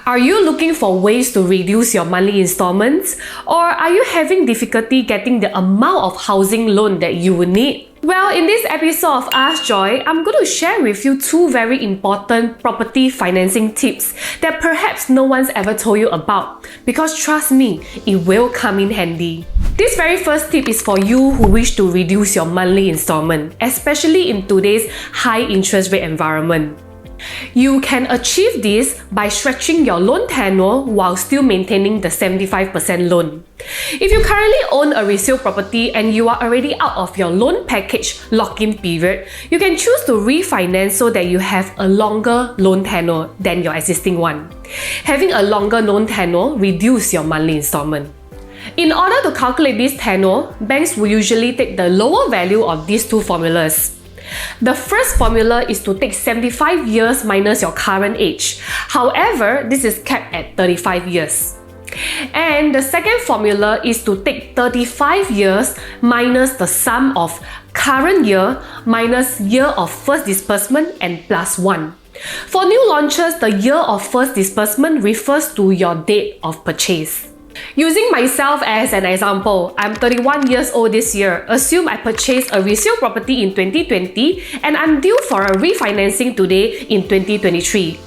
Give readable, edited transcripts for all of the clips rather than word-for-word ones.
Are you looking for ways to reduce your monthly installments? Or are you having difficulty getting the amount of housing loan that you will need? Well, in this episode of Ask Joy, I'm going to share with you two very important property financing tips that perhaps no one's ever told you about. Because trust me, it will come in handy. This very first tip is for you who wish to reduce your monthly installment, especially in today's high interest rate environment. You can achieve this by stretching your loan tenure while still maintaining the 75% loan. If you currently own a resale property and you are already out of your loan package lock-in period, you can choose to refinance so that you have a longer loan tenure than your existing one. Having a longer loan tenure reduces your monthly installment. In order to calculate this tenure, banks will usually take the lower value of these two formulas. The first formula is to take 75 years minus your current age. However, this is capped at 35 years. And the second formula is to take 35 years minus the sum of current year minus year of first disbursement and plus 1. For new launches, the year of first disbursement refers to your date of purchase. Using myself as an example, I'm 31 years old this year. Assume I purchased a resale property in 2020 and I'm due for a refinancing today in 2023.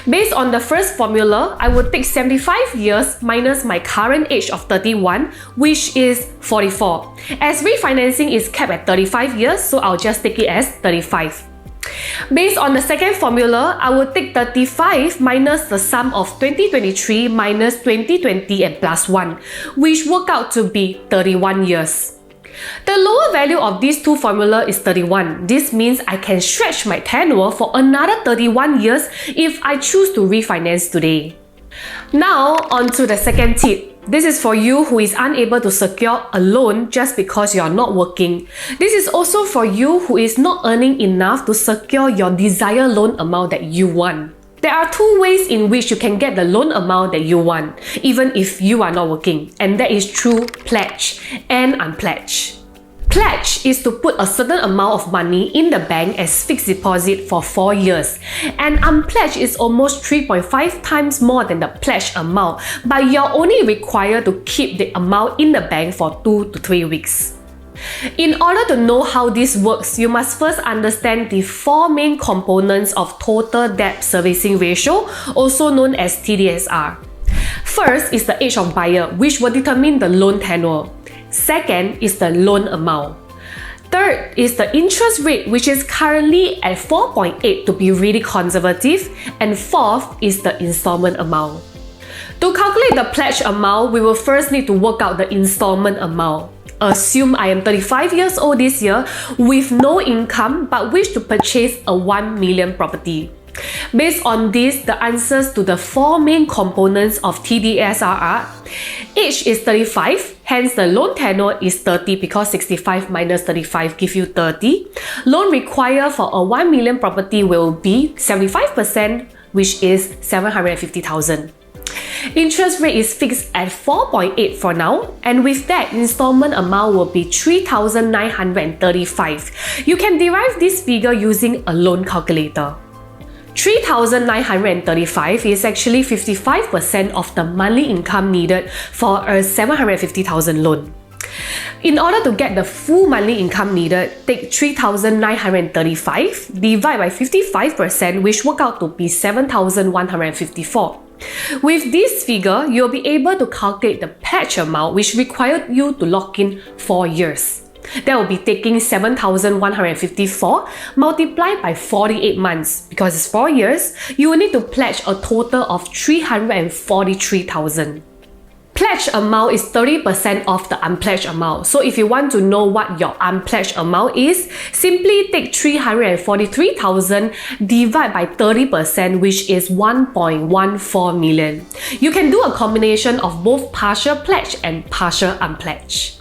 Based on the first formula, I would take 75 years minus my current age of 31, which is 44. As refinancing is capped at 35 years, so I'll just take it as 35. Based on the second formula, I will take 35 minus the sum of 2023 minus 2020 and plus 1, which work out to be 31 years. The lower value of these two formulas is 31. This means I can stretch my tenure for another 31 years if I choose to refinance today. Now, on to the second tip. This is for you who is unable to secure a loan just because you are not working. This is also for you who is not earning enough to secure your desired loan amount that you want. There are two ways in which you can get the loan amount that you want, even if you are not working, and that is through pledge and unpledge. Pledge is to put a certain amount of money in the bank as fixed deposit for 4 years, and unpledged is almost 3.5 times more than the pledged amount, but you're only required to keep the amount in the bank for 2 to 3 weeks. In order to know how this works, you must first understand the four main components of total debt servicing ratio, also known as TDSR. First is the age of buyer, which will determine the loan tenure. Second is the loan amount. Third is the interest rate, which is currently at 4.8 to be really conservative. And fourth is the installment amount. To calculate the pledge amount, we will first need to work out the installment amount. Assume I am 35 years old this year with no income but wish to purchase a 1 million property. Based on this, the answers to the four main components of TDSR are: age is 35, hence the loan tenure is 30 because 65 minus 35 give you 30. Loan required for a 1 million property will be 75%, which is 750,000. Interest rate is fixed at 4.8 for now, and with that, installment amount will be 3,935. You can derive this figure using a loan calculator. 3,935 is actually 55% of the monthly income needed for a 750,000 loan. In order to get the full monthly income needed, take 3,935, divide by 55%, which work out to be 7,154. With this figure, you'll be able to calculate the pledge amount, which required you to lock in 4 years. That will be taking 7,154 multiplied by 48 months. Because it's 4 years, you will need to pledge a total of 343,000. Pledge amount is 30% of the unpledged amount. So if you want to know what your unpledged amount is, simply take 343,000 divide by 30%, which is 1.14 million. You can do a combination of both partial pledge and partial unpledged.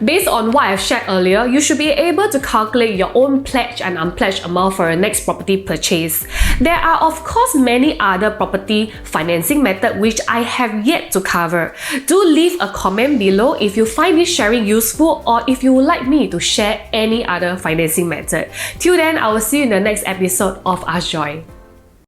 Based on what I've shared earlier, you should be able to calculate your own pledge and unpledged amount for your next property purchase. There are of course many other property financing methods which I have yet to cover. Do leave a comment below if you find this sharing useful or if you would like me to share any other financing method. Till then, I will see you in the next episode of Ask Joy.